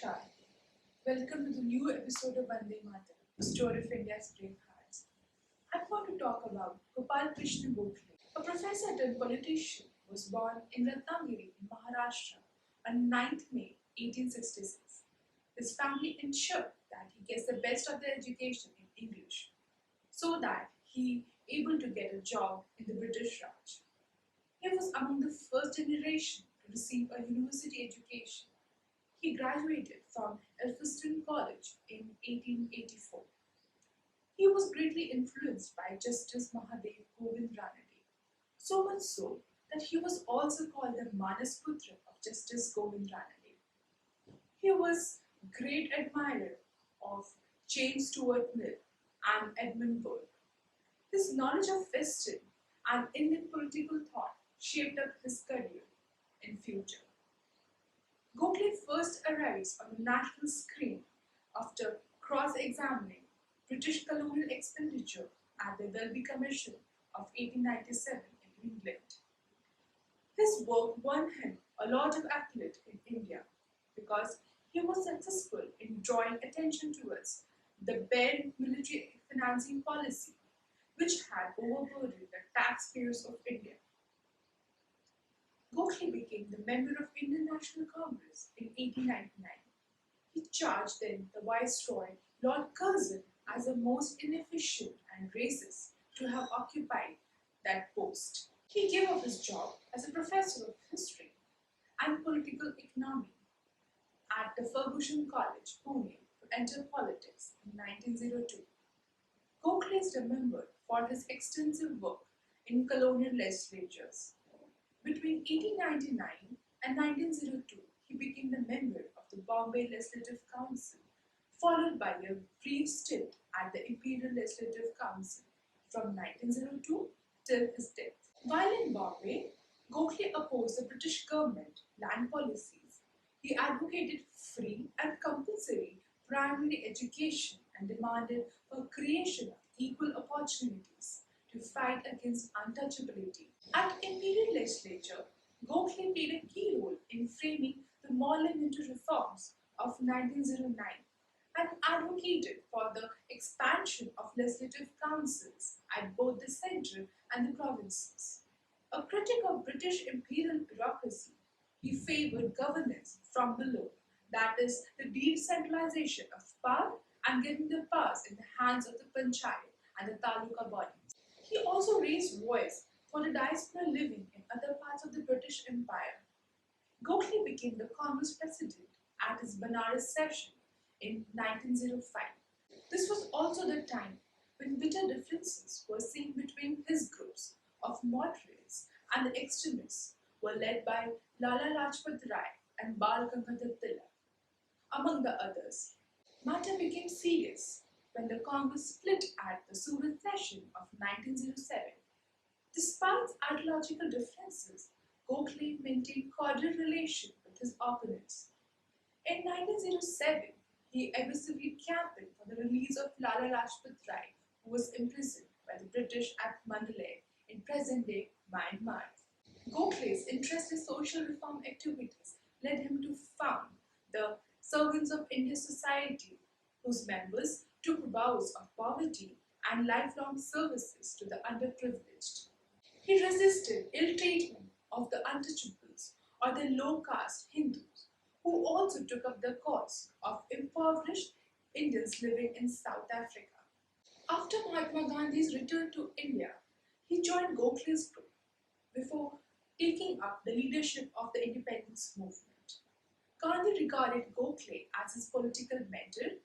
Namaskar. Welcome to the new episode of Vande Mataram, the story of India's brave hearts. I'm going to talk about Gopal Krishna Gokhale, a professor turned politician who was born in Ratnagiri in Maharashtra on 9th May 1866. His family ensured that he gets the best of their education in English so that he able to get a job in the British Raj. He was among the first generation to receive a university education. He graduated from Elphinstone College in 1884. He was greatly influenced by Justice Mahadev Govind Ranade, so much so that he was also called the Manasputra of Justice Govind Ranade. He was great admirer of James Stuart Mill and Edmund Burke. His knowledge of Western and Indian political thought shaped up his career in future. Gokhale first arrives on the national screen after cross-examining British colonial expenditure at the Welby Commission of 1897 in England. His work won him a lot of accolade in India because he was successful in drawing attention towards the bare military financing policy which had overburdened the taxpayers of India. Gokhale became the member of Indian National Congress in 1899. He charged then the Viceroy, Lord Curzon, as the most inefficient and racist to have occupied that post. He gave up his job as a professor of history and political economy at the Fergusson College, Pune, to enter politics in 1902. Gokhale is remembered for his extensive work in colonial legislatures. Between 1899 and 1902, he became the member of the Bombay Legislative Council, followed by a brief stint at the Imperial Legislative Council from 1902 till his death. While in Bombay, Gokhale opposed the British government land policies. He advocated free and compulsory primary education and demanded for creation of equal opportunities to fight against untouchability. At Imperial Legislature, Gokhale played a key role in framing the Parliamentary reforms of 1909 and advocated for the expansion of legislative councils at both the central and the provinces. A critic of British imperial bureaucracy, he favoured governance from below, that is, the decentralization of power and getting the powers in the hands of the panchayat and the taluka bodies. He also raised voice for the diaspora living in other parts of the British Empire. Gokhale became the Congress president at his Benares session in 1905. This was also the time when bitter differences were seen between his groups of moderates and the extremists were led by Lala Lajpat Rai and Bal Gangadhar Tilak, among the others. Matter became serious when the Congress split at the Surat session of 1907. Despite ideological differences, Gokhale maintained cordial relations with his opponents. In 1907, he aggressively campaigned for the release of Lala Lajpat Rai, who was imprisoned by the British at Mandalay in present-day Myanmar. Gokhale's interest in social reform activities led him to found the Servants of India Society, whose members took vows of poverty and lifelong services to the underprivileged. He resisted ill treatment of the untouchables or the low caste Hindus, who also took up the cause of impoverished Indians living in South Africa. After Mahatma Gandhi's return to India, he joined Gokhale's group before taking up the leadership of the independence movement. Gandhi regarded Gokhale as his political mentor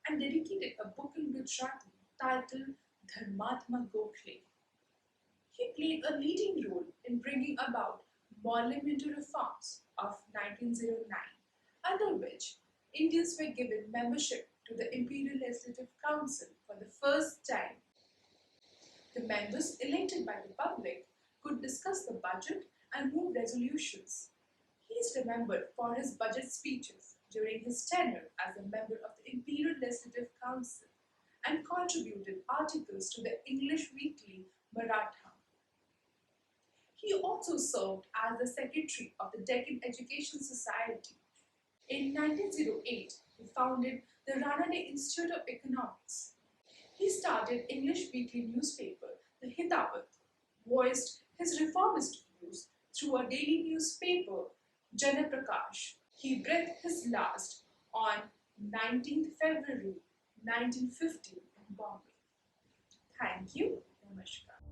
and dedicated a book in Gujarati titled Dharmatma Gokhale. He played a leading role in bringing about parliamentary reforms of 1909, under which Indians were given membership to the Imperial Legislative Council for the first time. The members elected by the public could discuss the budget and move resolutions. He is remembered for his budget speeches during his tenure as a member of the Imperial Legislative Council and contributed articles to the English weekly Maratha. He also served as the secretary of the Deccan Education Society. In 1908, he founded the Ranade Institute of Economics. He started English weekly newspaper, the Hitavat, voiced his reformist views through a daily newspaper, Janaprakash. He breathed his last on 19th February 1950 in Bombay. Thank you. Namaskar.